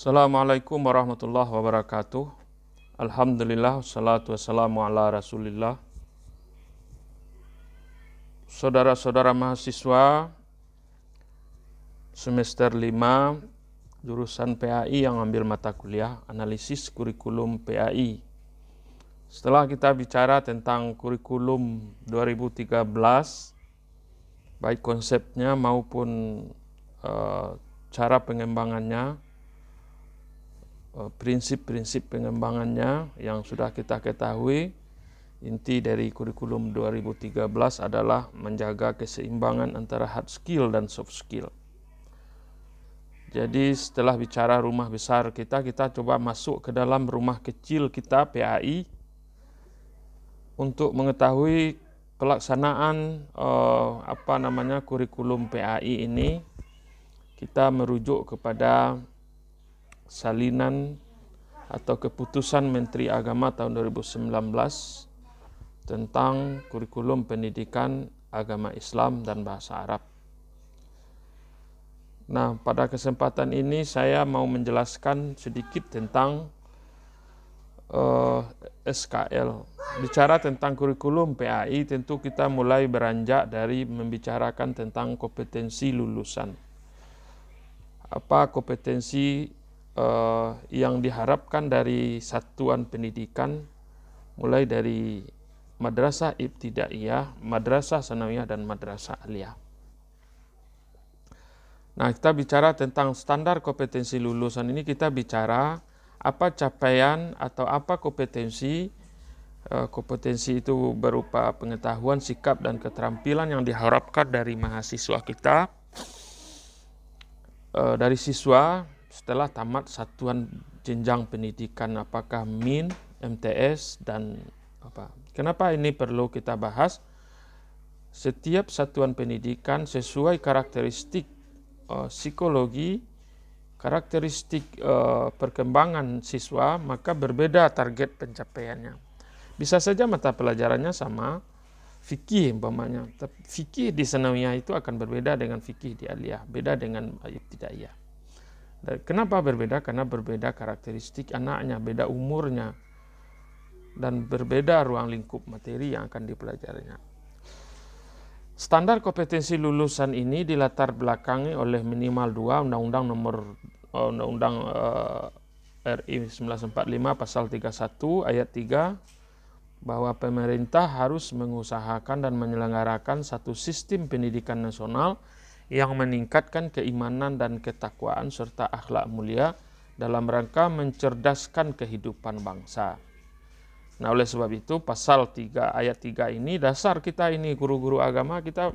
Assalamualaikum warahmatullahi wabarakatuh. Alhamdulillah, wassalatu wassalamu ala rasulillah. Saudara-saudara mahasiswa semester 5 jurusan PAI yang ambil mata kuliah analisis kurikulum PAI. Setelah kita bicara tentang kurikulum 2013, baik konsepnya maupun cara pengembangannya, prinsip-prinsip pengembangannya yang sudah kita ketahui, inti dari kurikulum 2013 adalah menjaga keseimbangan antara hard skill dan soft skill. Jadi setelah bicara rumah besar kita coba masuk ke dalam rumah kecil kita PAI untuk mengetahui pelaksanaan kurikulum PAI ini. Kita merujuk kepada salinan atau keputusan Menteri Agama tahun 2019 tentang kurikulum pendidikan agama Islam dan bahasa Arab. Nah, pada kesempatan ini saya mau menjelaskan sedikit tentang SKL. Bicara tentang kurikulum PAI, tentu kita mulai beranjak dari membicarakan tentang kompetensi lulusan. Apa kompetensi yang diharapkan dari satuan pendidikan, mulai dari madrasah ibtidaiyah, madrasah sanawiyah, dan madrasah aliyah. Nah, kita bicara tentang standar kompetensi lulusan ini, kita bicara apa capaian atau apa kompetensi. Kompetensi itu berupa pengetahuan, sikap, dan keterampilan yang diharapkan dari mahasiswa kita, dari siswa setelah tamat satuan jenjang pendidikan, apakah MIN, MTS, dan apa. Kenapa ini perlu kita bahas? Setiap satuan pendidikan sesuai karakteristik psikologi, karakteristik perkembangan siswa, maka berbeda target pencapaiannya. Bisa saja mata pelajarannya sama, fikih umpamanya. Fikih di sanawiyah itu akan berbeda dengan fikih di aliyah, beda dengan ibtidaiyah. Kenapa berbeda? Karena berbeda karakteristik anaknya, beda umurnya, dan berbeda ruang lingkup materi yang akan dipelajarinya. Standar kompetensi lulusan ini dilatar belakangi oleh minimal 2 Undang-Undang RI 1945 pasal 31 ayat 3, bahwa pemerintah harus mengusahakan dan menyelenggarakan satu sistem pendidikan nasional yang meningkatkan keimanan dan ketakwaan serta akhlak mulia dalam rangka mencerdaskan kehidupan bangsa. Nah, oleh sebab itu pasal 3 ayat 3 ini, dasar kita ini guru-guru agama, kita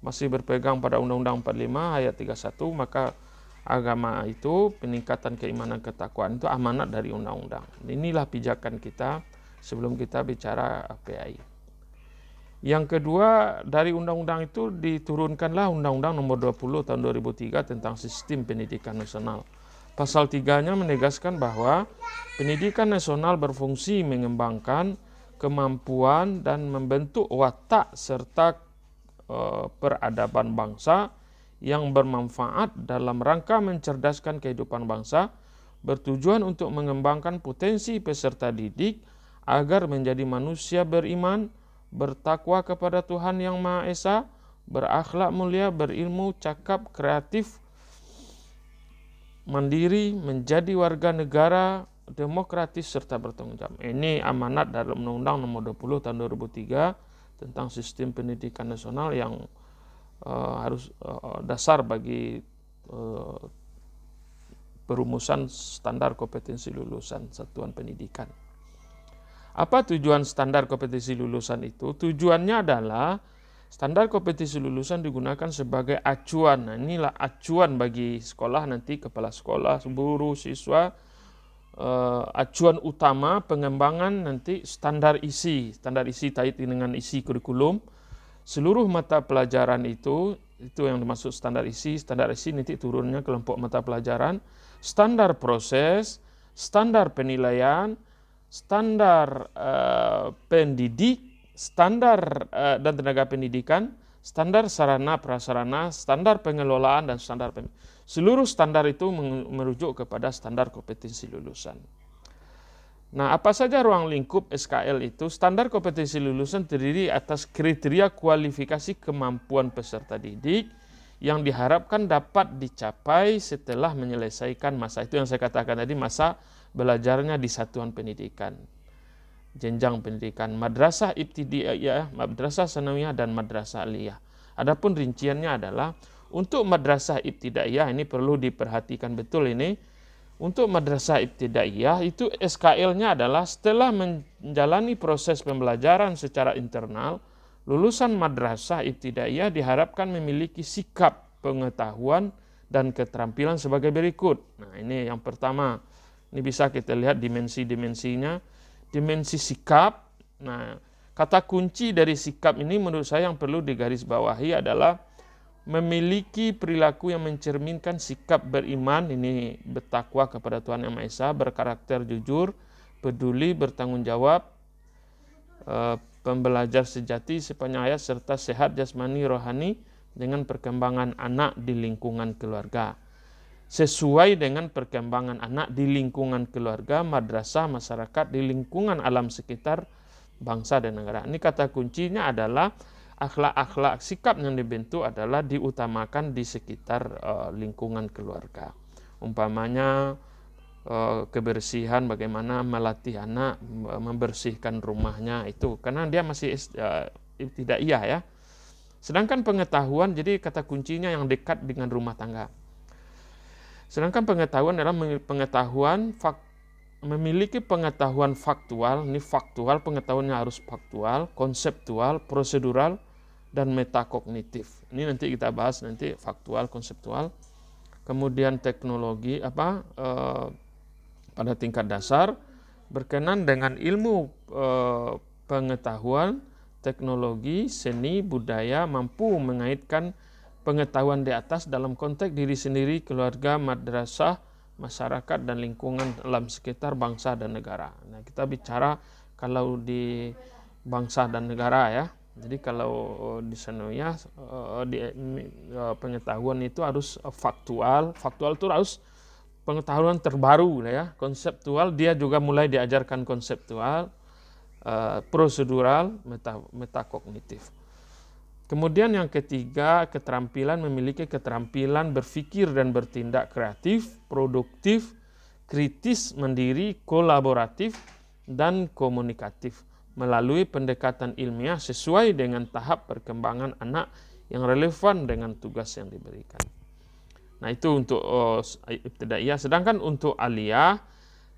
masih berpegang pada Undang-Undang 45 ayat 31, maka agama itu, peningkatan keimanan ketakwaan itu amanat dari undang-undang. Inilah pijakan kita sebelum kita bicara PAI. Yang kedua, dari undang-undang itu diturunkanlah Undang-Undang nomor 20 tahun 2003 tentang sistem pendidikan nasional. Pasal 3-nya menegaskan bahwa pendidikan nasional berfungsi mengembangkan kemampuan dan membentuk watak serta peradaban bangsa yang bermanfaat dalam rangka mencerdaskan kehidupan bangsa, bertujuan untuk mengembangkan potensi peserta didik agar menjadi manusia beriman, bertakwa kepada Tuhan Yang Maha Esa, berakhlak mulia, berilmu, cakap, kreatif, mandiri, menjadi warga negara demokratis serta bertanggung jawab. Ini amanat dalam Undang-Undang nomor 20 tahun 2003 tentang sistem pendidikan nasional yang harus dasar bagi perumusan standar kompetensi lulusan satuan pendidikan. Apa tujuan standar kompetensi lulusan itu? Tujuannya adalah standar kompetensi lulusan digunakan sebagai acuan. Nah, inilah acuan bagi sekolah nanti, kepala sekolah, guru, siswa, acuan utama pengembangan nanti standar isi terkait dengan isi kurikulum. Seluruh mata pelajaran itu yang dimaksud standar isi nanti turunnya kelompok mata pelajaran, standar proses, standar penilaian, standar pendidik, standar dan tenaga pendidikan, standar sarana prasarana, standar pengelolaan, dan standar seluruh standar itu merujuk kepada standar kompetensi lulusan. Nah, apa saja ruang lingkup SKL itu? Standar kompetensi lulusan terdiri atas kriteria kualifikasi kemampuan peserta didik yang diharapkan dapat dicapai setelah menyelesaikan masa itu yang saya katakan tadi, masa belajarnya di satuan pendidikan, jenjang pendidikan, madrasah ibtidaiyah, madrasah sanawiyah, dan madrasah aliyah. Adapun rinciannya adalah untuk madrasah ibtidaiyah ini perlu diperhatikan betul ini. Untuk madrasah ibtidaiyah itu SKL-nya adalah setelah menjalani proses pembelajaran secara internal, lulusan madrasah ibtidaiyah diharapkan memiliki sikap, pengetahuan, dan keterampilan sebagai berikut. Nah, ini yang pertama. Ini bisa kita lihat dimensi-dimensinya. Dimensi sikap. Nah, kata kunci dari sikap ini menurut saya yang perlu digarisbawahi adalah memiliki perilaku yang mencerminkan sikap beriman, ini bertakwa kepada Tuhan Yang Maha Esa, berkarakter jujur, peduli, bertanggung jawab, pembelajar sejati sepanjang hayat, serta sehat jasmani rohani dengan perkembangan anak di lingkungan keluarga. Sesuai dengan perkembangan anak di lingkungan keluarga, madrasah, masyarakat, di lingkungan alam sekitar, bangsa dan negara. Ini kata kuncinya adalah akhlak-akhlak sikap yang dibentuk adalah diutamakan di sekitar lingkungan keluarga. Umpamanya kebersihan, bagaimana melatih anak membersihkan rumahnya itu, karena dia masih ibtidaiyah ya. Sedangkan pengetahuan, jadi kata kuncinya yang dekat dengan rumah tangga. Sedangkan pengetahuan adalah memiliki pengetahuan faktual, ini faktual, pengetahuannya harus faktual, konseptual, prosedural, dan metakognitif. Ini nanti kita bahas nanti faktual, konseptual. Kemudian teknologi pada tingkat dasar berkenan dengan ilmu pengetahuan, teknologi, seni, budaya, mampu mengaitkan pengetahuan di atas dalam konteks diri sendiri, keluarga, madrasah, masyarakat, dan lingkungan alam sekitar, bangsa dan negara. Nah, kita bicara kalau di bangsa dan negara ya. Jadi kalau di sanawiyah pengetahuan itu harus faktual. Faktual itu harus pengetahuan terbaru ya. Konseptual dia juga mulai diajarkan konseptual, prosedural, metakognitif. Kemudian yang ketiga, keterampilan, memiliki keterampilan berpikir dan bertindak kreatif, produktif, kritis, mandiri, kolaboratif, dan komunikatif melalui pendekatan ilmiah sesuai dengan tahap perkembangan anak yang relevan dengan tugas yang diberikan. Nah, itu untuk ibtidaiyah. Sedangkan untuk aliyah,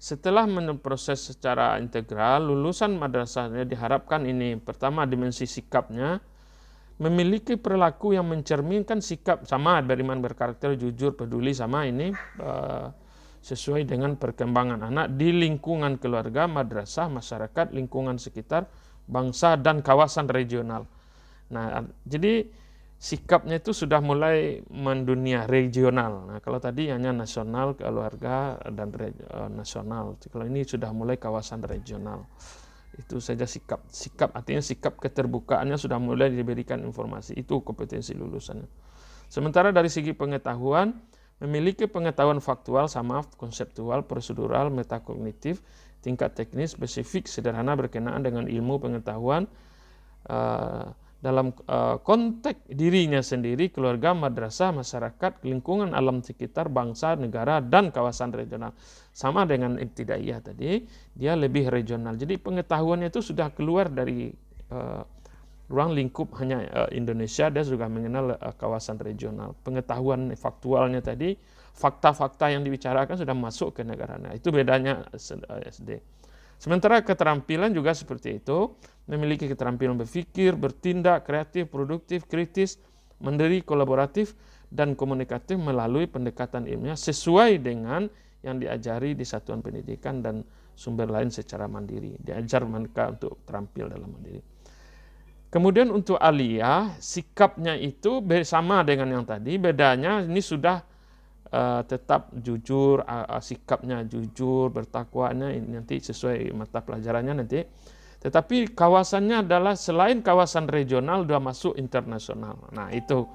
setelah memproses secara integral, lulusan madrasahnya diharapkan ini pertama dimensi sikapnya, memiliki perilaku yang mencerminkan sikap sama beriman, berkarakter jujur, peduli, sama ini sesuai dengan perkembangan anak di lingkungan keluarga, madrasah, masyarakat, lingkungan sekitar, bangsa, dan kawasan regional. Nah, jadi sikapnya itu sudah mulai mendunia regional. Nah, kalau tadi hanya nasional, keluarga, dan nasional. Kalau ini sudah mulai kawasan regional. Itu saja sikap. Sikap artinya sikap keterbukaannya sudah mulai diberikan informasi. Itu kompetensi lulusannya. Sementara dari segi pengetahuan, memiliki pengetahuan faktual sama konseptual, prosedural, metakognitif, tingkat teknis, spesifik, sederhana, berkenaan dengan ilmu pengetahuan dalam konteks dirinya sendiri, keluarga, madrasah, masyarakat, lingkungan alam sekitar, bangsa, negara, dan kawasan regional. Sama dengan ibtidaiyah tadi, dia lebih regional. Jadi pengetahuannya itu sudah keluar dari ruang lingkup hanya Indonesia, dia juga mengenal kawasan regional. Pengetahuan faktualnya tadi, fakta-fakta yang dibicarakan sudah masuk ke negara. Nah, itu bedanya SD. Sementara keterampilan juga seperti itu, memiliki keterampilan berpikir, bertindak, kreatif, produktif, kritis, mandiri, kolaboratif, dan komunikatif melalui pendekatan ilmiah sesuai dengan yang diajari di satuan pendidikan dan sumber lain secara mandiri. Diajar mereka untuk terampil dalam mandiri. Kemudian untuk aliyah, sikapnya itu sama dengan yang tadi, bedanya ini sudah tetap jujur, sikapnya jujur, bertakwanya nanti sesuai mata pelajarannya nanti. Tetapi kawasannya adalah selain kawasan regional sudah masuk internasional. Nah, itu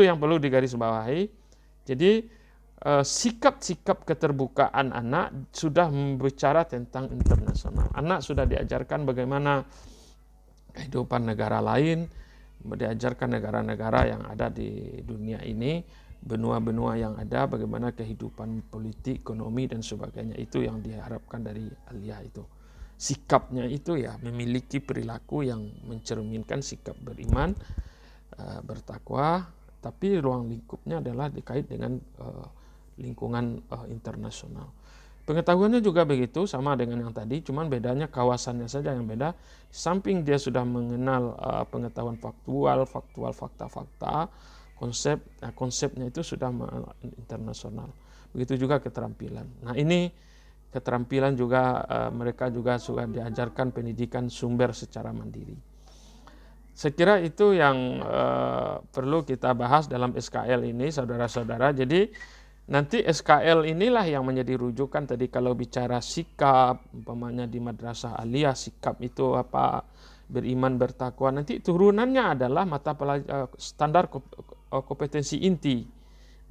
yang perlu digarisbawahi. Jadi sikap-sikap keterbukaan anak sudah berbicara tentang internasional. Anak sudah diajarkan bagaimana kehidupan negara lain, diajarkan negara-negara yang ada di dunia ini, benua-benua yang ada, bagaimana kehidupan politik, ekonomi, dan sebagainya. Itu yang diharapkan dari aliyah itu. Sikapnya itu ya memiliki perilaku yang mencerminkan sikap beriman, bertakwa, tapi ruang lingkupnya adalah dikait dengan lingkungan internasional. Pengetahuannya juga begitu, sama dengan yang tadi, cuman bedanya kawasannya saja yang beda. Samping dia sudah mengenal pengetahuan faktual, fakta-fakta, konsepnya itu sudah internasional. Begitu juga keterampilan. Nah, ini keterampilan juga mereka juga sudah diajarkan pendidikan sumber secara mandiri. Saya kira itu yang perlu kita bahas dalam SKL ini, saudara-saudara. Jadi nanti SKL inilah yang menjadi rujukan tadi kalau bicara sikap, umpamanya di madrasah aliyah sikap itu apa, beriman, bertakwa. Nanti turunannya adalah mata pelajaran standar kompetensi inti.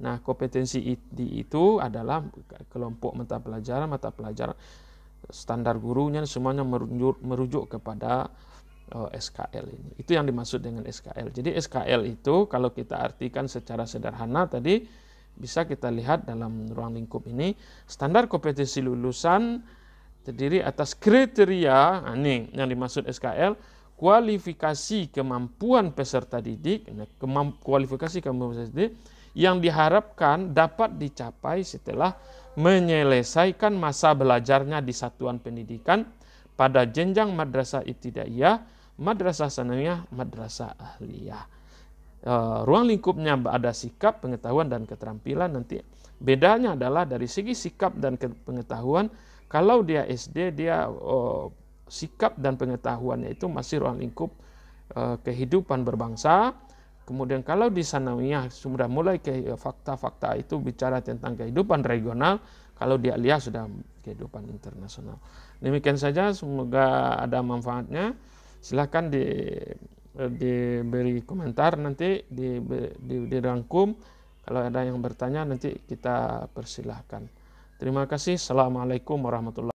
Nah, kompetensi inti itu adalah kelompok mata pelajaran standar gurunya semuanya merujuk kepada SKL ini. Itu yang dimaksud dengan SKL. Jadi SKL itu kalau kita artikan secara sederhana tadi bisa kita lihat dalam ruang lingkup ini, standar kompetensi lulusan terdiri atas kriteria, ini yang dimaksud SKL, kualifikasi kemampuan peserta didik, kualifikasi kemampuan peserta didik yang diharapkan dapat dicapai setelah menyelesaikan masa belajarnya di satuan pendidikan pada jenjang madrasah ibtidaiyah, madrasah sanawiyah, madrasah ahliyah. Ruang lingkupnya ada sikap, pengetahuan, dan keterampilan. Nanti bedanya adalah dari segi sikap dan pengetahuan. Kalau dia SD, dia sikap dan pengetahuannya itu masih ruang lingkup kehidupan berbangsa. Kemudian kalau di sanawiyah sudah mulai ke fakta-fakta itu bicara tentang kehidupan regional. Kalau di aliyah sudah kehidupan internasional. Demikian saja, semoga ada manfaatnya. Silakan diberi komentar, nanti dirangkum. Kalau ada yang bertanya nanti kita persilahkan. Terima kasih. Assalamualaikum warahmatullahi wabarakatuh.